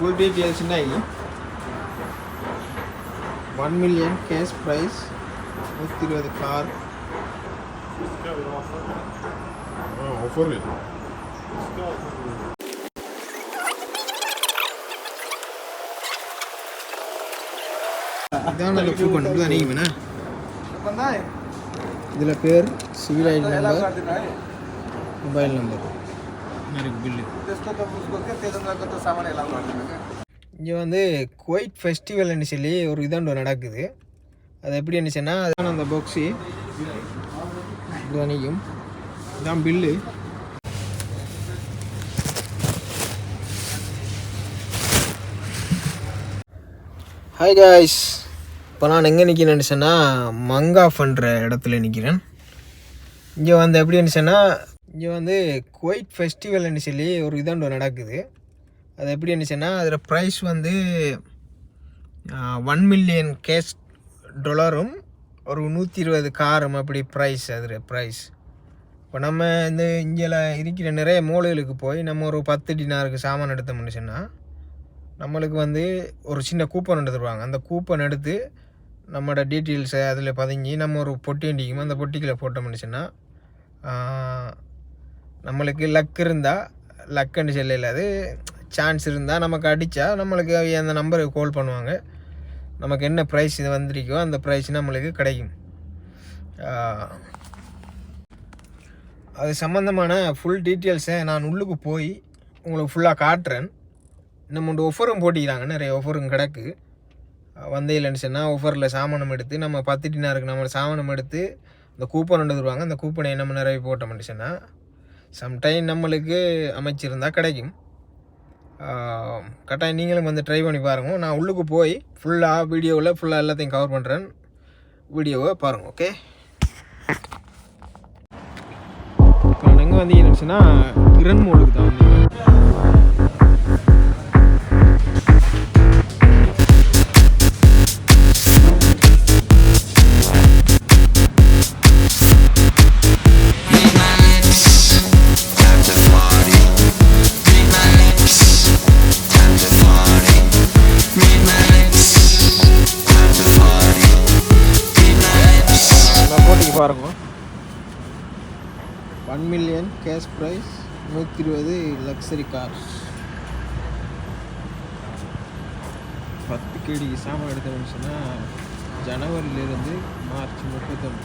full details nahi 1 million cash price 120 car offer है இதான் அந்த கூப்பன் இது அணிக்குமேண்ணா இதில் பேர் civil ID number mobile number எனக்கு பில்லு இங்கே வந்து குவைட் ஃபெஸ்டிவல்னு சொல்லி ஒரு இதாண்டு நடக்குது. அது எப்படி இருந்துச்சுன்னா அதான் அந்த பாக்ஸு இது அணிக்கும் இதான் பில்லு. ஹாய் காய்ஸ், இப்போ நான் எங்கே நிற்கிறேன்னு சொன்னால் மங்கா பண்ணுற இடத்துல நிற்கிறேன். இங்கே வந்து எப்படி இருந்துச்சுன்னா இங்கே வந்து குவைட் ஃபெஸ்டிவல்னு சொல்லி ஒரு இதாண்டு நடக்குது. அது எப்படி இருந்துச்சுன்னா அதில் ப்ரைஸ் வந்து 1 மில்லியன் கேஷ் டாலரும் ஒரு 120 காரும் அப்படி ப்ரைஸ். அதில் ப்ரைஸ் இப்போ நம்ம இந்த இங்கே இருக்கிற நிறைய மூலைகளுக்கு போய் நம்ம ஒரு 10 டினாருக்கு சாமான் எடுத்தோம்னு சொன்னால் நம்மளுக்கு வந்து ஒரு சின்ன கூப்பன் எடுத்துருவாங்க. அந்த கூப்பன் எடுத்து நம்மளோட டீட்டெயில்ஸை அதில் பதிஞ்சு நம்ம ஒரு பொட்டி அண்டிக்கும் அந்த பொட்டிக்கில் போட்டோம்னு சொன்னால் நம்மளுக்கு லக் இருந்தால் லக்குன்னு சொல்லல, அது சான்ஸ் இருந்தால் நமக்கு அடித்தா நம்மளுக்கு அந்த நம்பருக்கு கால் பண்ணுவாங்க. நமக்கு என்ன ப்ரைஸ் இது வந்திருக்கோ அந்த ப்ரைஸ் நம்மளுக்கு கிடைக்கும். அது சம்மந்தமான ஃபுல் டீட்டெயில்ஸை நான் உள்ளுக்கு போய் உங்களுக்கு ஃபுல்லாக காட்டுறேன். நம்ம ஒஃபரும் போட்டிக்கிறாங்க, நிறைய ஒஃபரும் கிடக்கு. வந்தையில்னு சொன்னால் ஒஃபரில் சாமானம் எடுத்து நம்ம 10 டினாருக்கு நம்ம சாமானம் எடுத்து இந்த கூப்பன் எடுத்துருவாங்க. அந்த கூப்பனை நம்ம நிறைய போட்டோம்னு சொன்னால் சம்டைம் நம்மளுக்கு அமைச்சிருந்தால் கிடைக்கும். கட்டாயம் நீங்களும் வந்து ட்ரை பண்ணி பாருங்கள். நான் உள்ளுக்கு போய் ஃபுல்லாக வீடியோவில் ஃபுல்லாக எல்லாத்தையும் கவர் பண்ணுறேன். வீடியோவை பாருங்கள். ஓகே, இப்போ நான் எங்கே வந்து இருந்துச்சுன்னா கிரண் மோலுக்கு தான் வந்து பாருங்க. 1 million cash prize 120 luxury cars. 10 கேடிக்கு சாமான் எடுத்தோம்னு சொன்னால் ஜனவரியிலேருந்து மார்ச் 31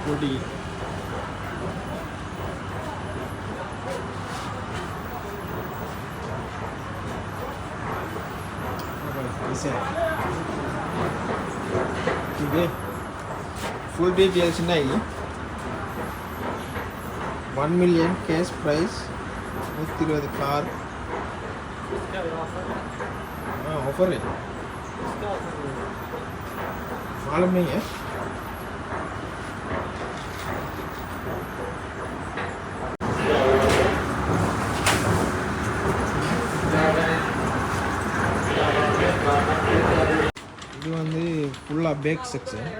கோடி. फुल डिटेल्स नहीं 1 million cash price 120 car offer है, मालूम नहीं है. இது வந்து ஃபுல்லாக பேக் செக்ஷன்.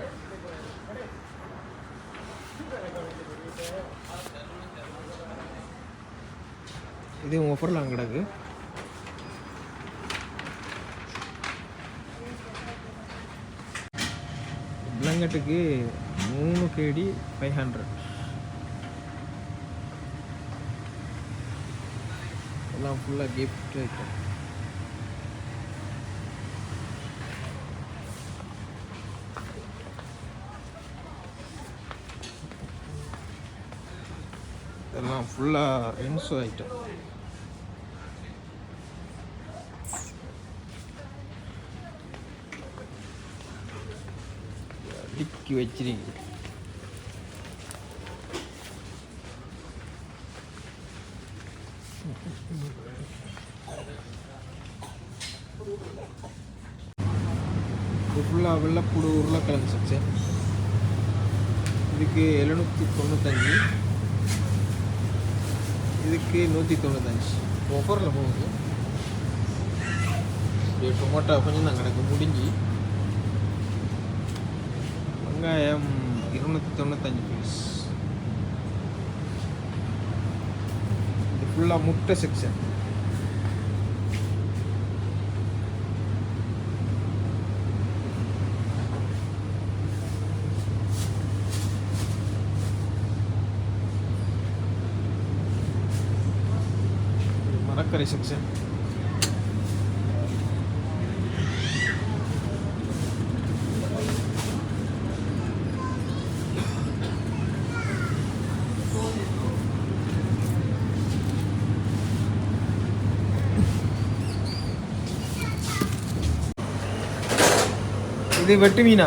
இது ஆஃபரில் அங்கே கிடக்கு. பிளாங்கெட்டுக்கு 3 கேடி 500. எல்லாம் ஃபுல்லாக கிஃப்ட் ஐட்டம். எல்லாம் ஃபுல்லாக என்சோ ஐட்டம். டிக்கி வச்சிருக்கு. இது ஃபுல்லாக வெள்ளைப்பூடு உருளைக்கிழங்கு செக்ஷன். இதுக்கு 795, இதுக்கு 195 ஆஃபரில் போகுது. டொமேட்டோ கொஞ்சம் தான் கிடக்கு முடிஞ்சு. வெங்காயம் 295 பீஸ். இது ஃபுல்லாக முட்டை செக்ஷன். மரக்கறி செக்ஷன். இது வெட்டு மீனா?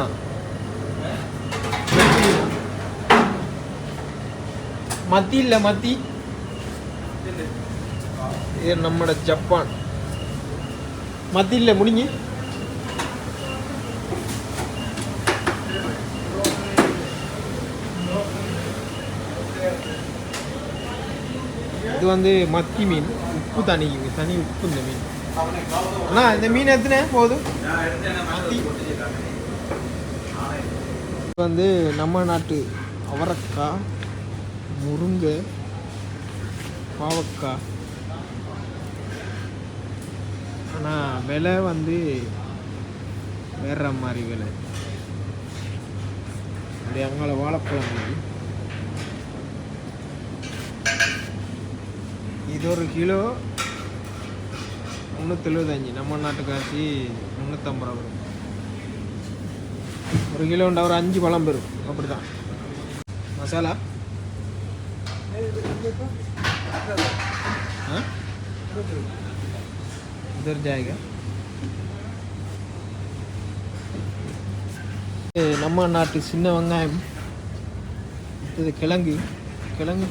மத்தி இல்லை, மத்தி இது நம்மட ஜப்பான் மத்தி இல்லை. முடிஞ்சு இது வந்து மத்தி மீன். உப்பு தனி உப்பு இந்த மீன். அண்ணா இந்த மீன் எத்தனை போதும்? மத்தி வந்து நம்ம நாட்டு அவரைக்காய், முருங்கை, பாவக்காய். ஆனால் விலை வந்து வேற மாதிரி விலை. அப்படி அங்கே வாழைப்பழம் மாதிரி. இது ஒரு கிலோ 375. நம்ம நாட்டு காசு 350 ரூபா வரும். ஒரு கிலோண்டா ஒரு 5 பழம் பெறும். அப்படி தான் மசாலா. इधर जाएगा. நம்ம நாட்டு சின்ன வெங்காயம். இது கிழங்கு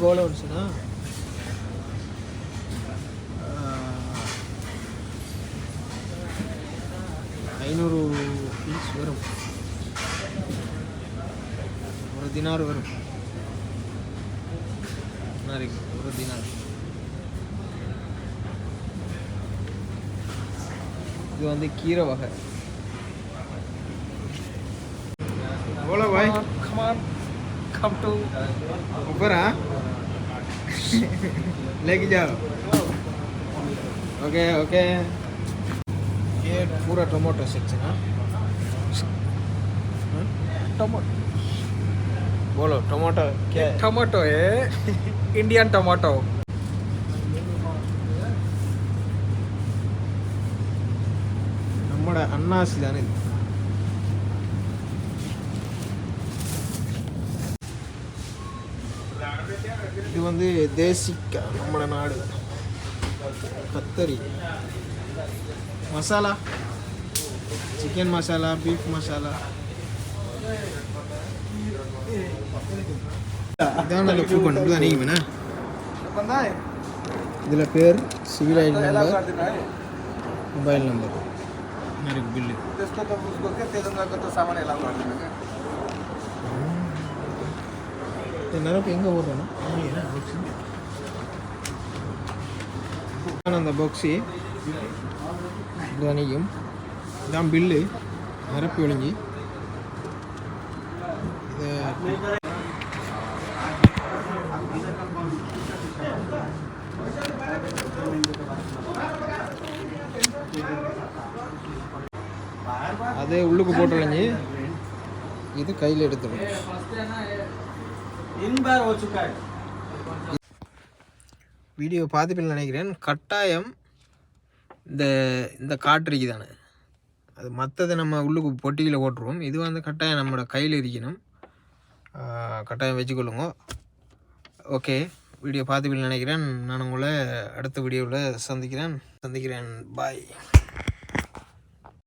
கோல வந்துச்சுன்னா 500 பீஸ் வரும். ஒரு தினார் வரும். ஒரு தினார். இது வந்து கீரை வகை. बोलो भाई, come on, come to ऊपर हाँ लेके जाओ. Okay okay. ये पूरा टमाटो सेक्शन है. टमाटो बोलो टमाटो क्या है? टमाटो है इंडियन टमाटो. நம்மட அன்னாசி தானே இது. இது வந்து தேசிக்கா நம்மட நாடு. கத்தரி மசாலா, சிக்கன் மசாலா, பீஃப் மசாலா. இதான் நல்ல கூப்பன். இப்படிதான் நீங்கள் வேணா இதில் பேர், civil ID number, mobile number, मेरे बिल. इसको तो उसको क्या दे दूंगा तो सामान अलाउ कर देंगे. எல்லாரும் எங்கே போடுறோன்னா அந்த பாக்ஸு இதானிக்கும். இதான் பில்லு நிரப்பி ஒழிஞ்சி. இதை அதே உள்ளுக்கு போட்டுறஞ்சி. இது கையில் எடுத்துடும். வீடியோ பார்த்துட்டு நினைக்கிறேன். கட்டாயம் இந்த காட்டுறிக்கு தானே அது. மற்றதை நம்ம உள்ளுக்கு பொட்டியில் போட்டுருவோம். இது வந்து கட்டாயம் நம்மளோட கையில் இருக்கணும். கட்டாயம் வச்சுக்கொள்ளுங்க. ஓகே, வீடியோ பார்த்துட்டு நினைக்கிறேன். நான் உங்களை அடுத்த வீடியோவில் சந்திக்கிறேன். பாய்.